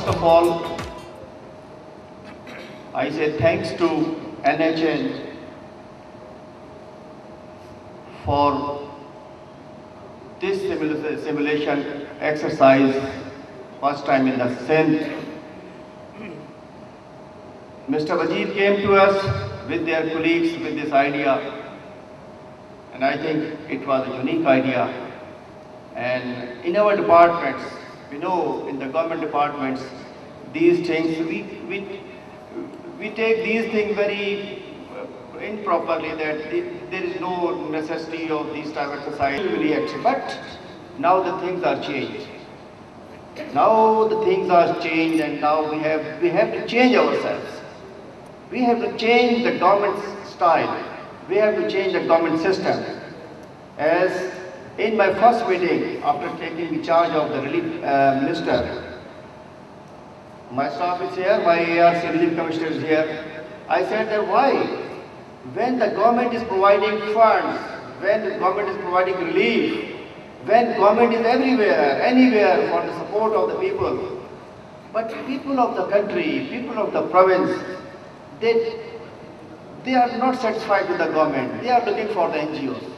First of all, I say thanks to NHN for this simulation exercise, first time in the Sindh. Mr. Wazir came to us with their colleagues with this idea, and I think it was a unique idea. And in our departments, we know in the government departments, these things, we take these things very improperly, that there is no necessity of these type of exercise. But now the things are changed. Now the things are changed, and now we have to change ourselves. We have to change the government style. We have to change the government system. As in my first meeting, after taking charge of the relief minister, my staff is here, my ARC relief commissioner is here. I said that why? When the government is providing funds, when the government is providing relief, when government is everywhere, anywhere for the support of the people, but people of the country, people of the province, they are not satisfied with the government. They are looking for the NGOs.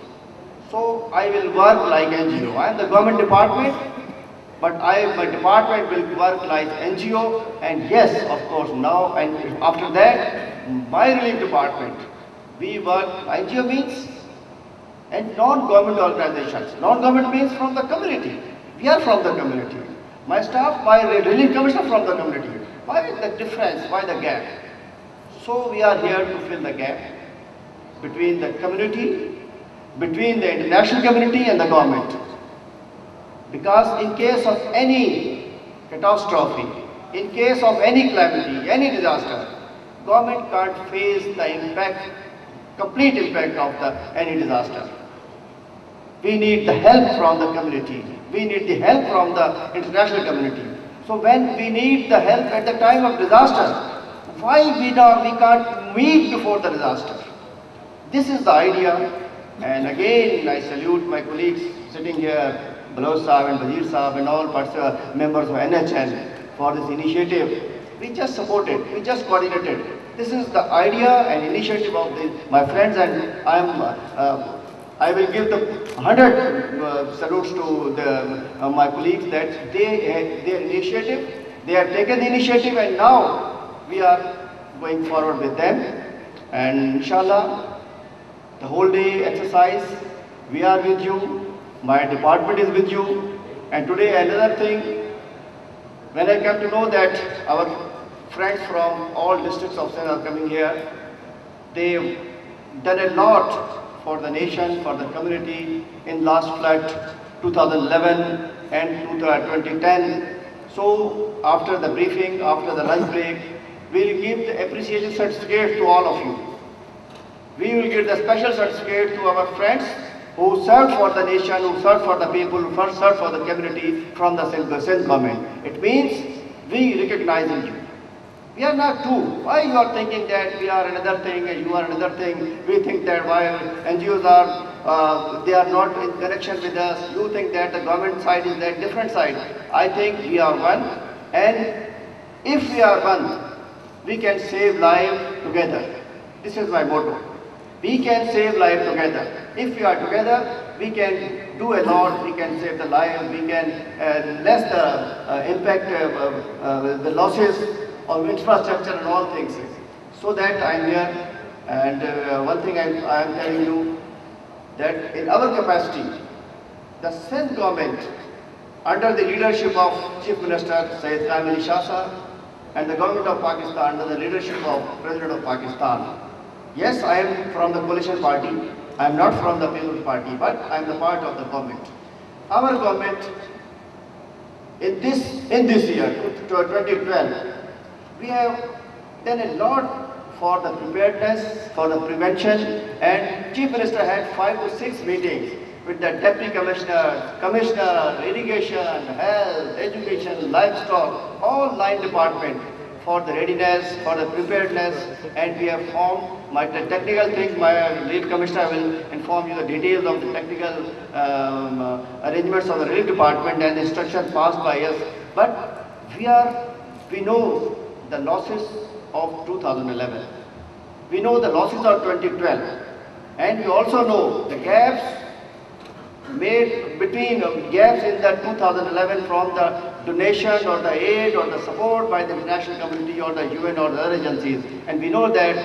So I will work like NGO. I am the government department, but my department will work like NGO. And yes, of course, now and after that, my relief department, we work. NGO means and non-government organizations. Non-government means from the community. We are from the community. My staff, my relief commissioner from the community. Why the difference? Why the gap? So we are here to fill the gap between the community, between the international community and the government. Because in case of any catastrophe, in case of any calamity, any disaster, government can't face the impact, complete impact of any disaster. We need the help from the community. We need the help from the international community. So when we need the help at the time of disaster, why we can't meet before the disaster? This is the idea. And again, I salute my colleagues sitting here, Baloch Sahab and Wazir Sahab and all members of NHN for this initiative. We just supported, we just coordinated. This is the idea and initiative of my friends, and I will give the 100 salutes to my colleagues that their initiative, they have taken the initiative, and now we are going forward with them. And inshallah, the whole day exercise, we are with you, my department is with you. And today another thing, when I come to know that our friends from all districts of Sindh are coming here, they've done a lot for the nation, for the community in last flood 2011 and 2010. So after the briefing, after the lunch break, we'll give the appreciation certificate to all of you. We will give the special certificate to our friends who served for the nation, who served for the people, who first served for the community from the Sindh government. It means we recognize you. We are not two. Why you are thinking that we are another thing and you are another thing? We think that while NGOs are, they are not in connection with us, you think that the government side is that different side. I think we are one, and if we are one, we can save life together. This is my motto. We can save life together. If we are together, we can do a lot. We can save the life. We can less the impact, the losses of infrastructure and all things. So that I am here. And one thing I am telling you, that in our capacity, the Sindh government, under the leadership of Chief Minister Syed Kamil Ali Shah Sahab, and the government of Pakistan, under the leadership of President of Pakistan. Yes, I am from the coalition party. I am not from the People's Party, but I am the part of the government. Our government, in this year, 2012, we have done a lot for the preparedness, for the prevention, and Chief Minister had 5 to 6 meetings with the Deputy Commissioner, Irrigation, Health, Education, Livestock, all line department for the readiness, for the preparedness, and we have formed the technical things. My lead commissioner will inform you the details of the technical arrangements of the relief department and the instructions passed by us. But we are We know the losses of 2011. We know the losses of 2012. And we also know the gaps made between gaps in the 2011 from the donation or the aid or the support by the international community or the UN or the other agencies. And we know that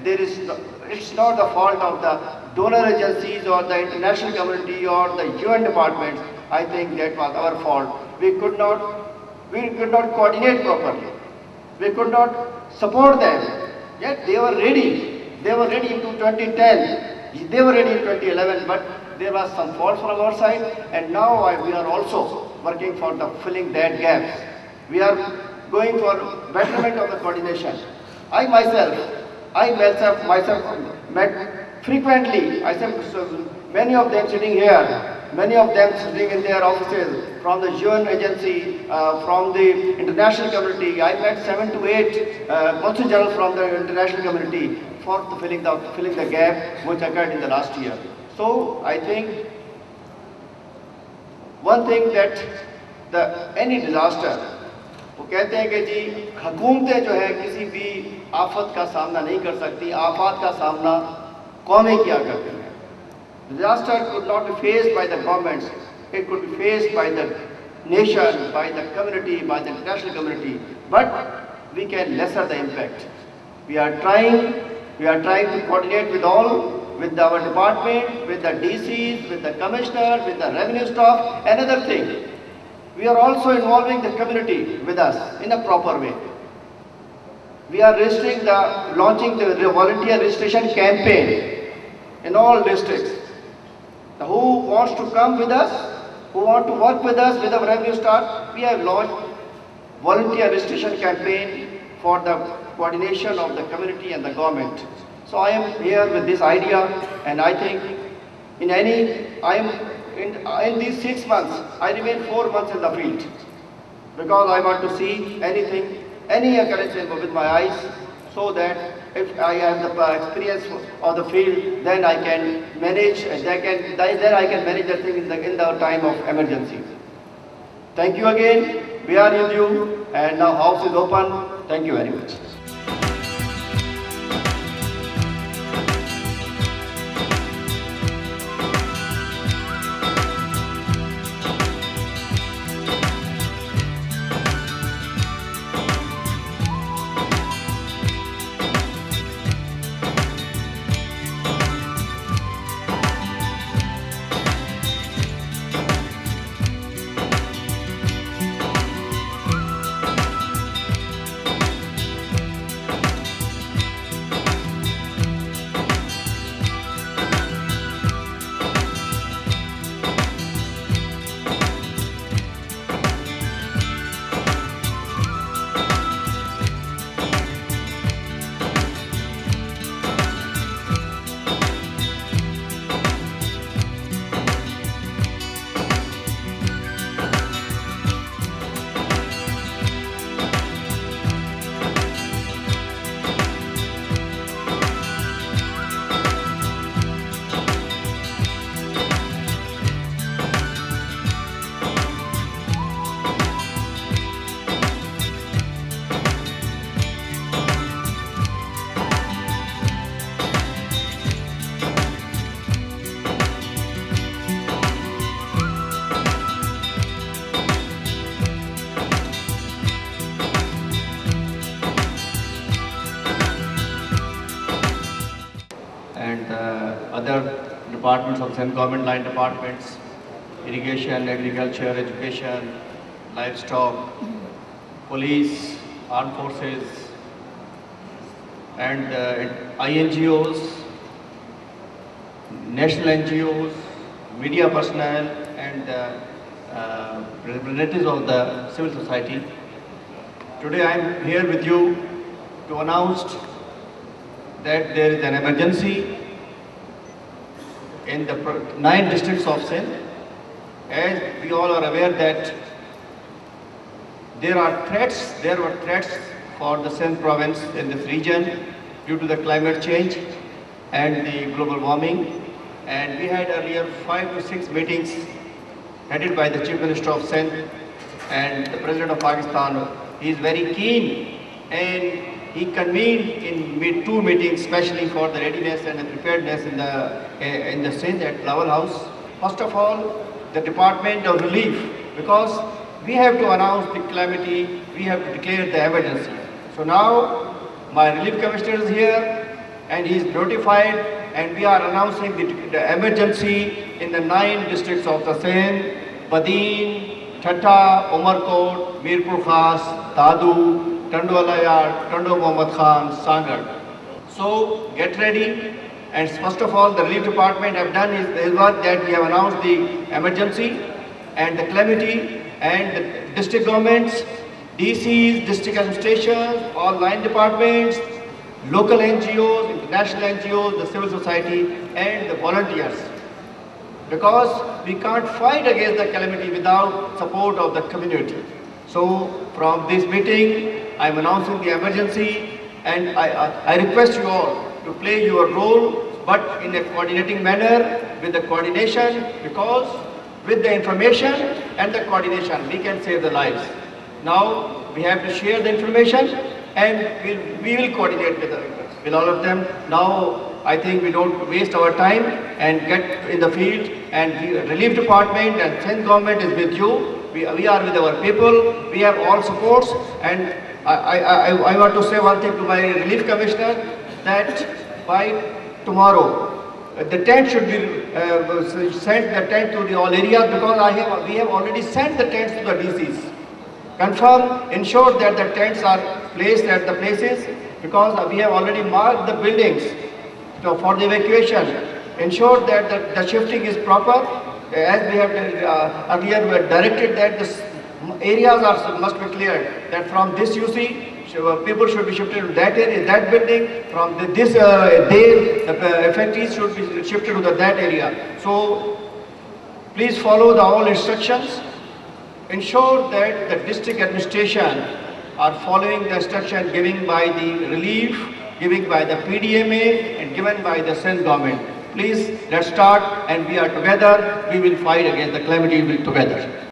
it's not the fault of the donor agencies or the international community or the UN departments. I think that was our fault. We could not coordinate properly. We could not support them. Yet they were ready. They were ready in 2010. They were ready in 2011, but there was some fault from our side, and now we are also working for the filling that gaps. We are going for betterment of the coordination. I myself met frequently. I said many of them sitting here, many of them sitting in their offices, from the UN agency, from the international community. I met 7 to 8 consul generals from the international community for filling the gap which occurred in the last year. So I think one thing that any disaster, वो कहते हैं कि जी हुकूमतें जो है किसी भी आफत का सामना नहीं कर सकती, आफत का सामना कौमें किया करती हैं. Disaster could not be faced by the governments, it could be faced by the nation, by the community, by the international community, but we can lesser the impact. We are trying to coordinate with our department, with the DCs, with the commissioner, with the revenue staff. Another thing, we are also involving the community with us in a proper way. We are launching the volunteer registration campaign in all districts. Who wants to come with us, who want to work with us with our revenue staff, we have launched volunteer registration campaign for the coordination of the community and the government. So I am here with this idea, and I think in these 6 months, I remain 4 months in the field because I want to see any occurrence with my eyes, so that if I have the experience of the field, then I can manage. Then I can manage the thing in the time of emergency. Thank you again. We are with you, and now house is open. Thank you very much. Other departments of Sindh government, line departments, irrigation, agriculture, education, livestock, police, armed forces, and INGOs, national NGOs, media personnel, and representatives of the civil society. Today I am here with you to announce that there is an emergency in the 9 districts of Sindh. As we all are aware that there were threats for the Sindh province in this region due to the climate change and the global warming. And we had earlier 5 to 6 meetings headed by the Chief Minister of Sindh and the President of Pakistan, He is very keen, and he convened in two meetings, especially for the readiness and the preparedness in the Sindh at Lawal House. First of all, the Department of Relief, because we have to announce the calamity, we have to declare the emergency. So now my Relief Commissioner is here and he is notified, and we are announcing the emergency in the 9 districts of the Sindh: Badin, Thatta, Umarkot, Mirpur Khas, Dadu, Tandu Tandu Muhammad Khan, Sangar. So get ready. And first of all, the Relief Department have done his work, that we have announced the emergency and the calamity, and the district governments, DCs, district administrations, all 9 departments, local NGOs, international NGOs, the civil society, and the volunteers. Because we can't fight against the calamity without support of the community. So from this meeting, I am announcing the emergency, and I request you all to play your role, but in a coordinating manner, with the coordination, because with the information and the coordination, we can save the lives. Now, we have to share the information, and we will coordinate with all of them. Now, I think we don't waste our time and get in the field, and the Relief Department and Sindh government is with you. We are with our people, we have all supports, and I want to say one thing to my Relief Commissioner, that by tomorrow, the tent should be sent the tent to the all areas, because we have already sent the tents to the DCs. Confirm, ensure that the tents are placed at the places, because we have already marked the buildings for the evacuation. Ensure that the shifting is proper, as we have earlier we had directed that the areas must be cleared. That from this people should be shifted to that area, that building. From this day, the factories should be shifted to that area. So please follow all instructions. Ensure that the district administration are following the instruction given by the relief, given by the PDMA, and given by the Sindh government. Please, let's start, and we are together. We will fight against the calamity together.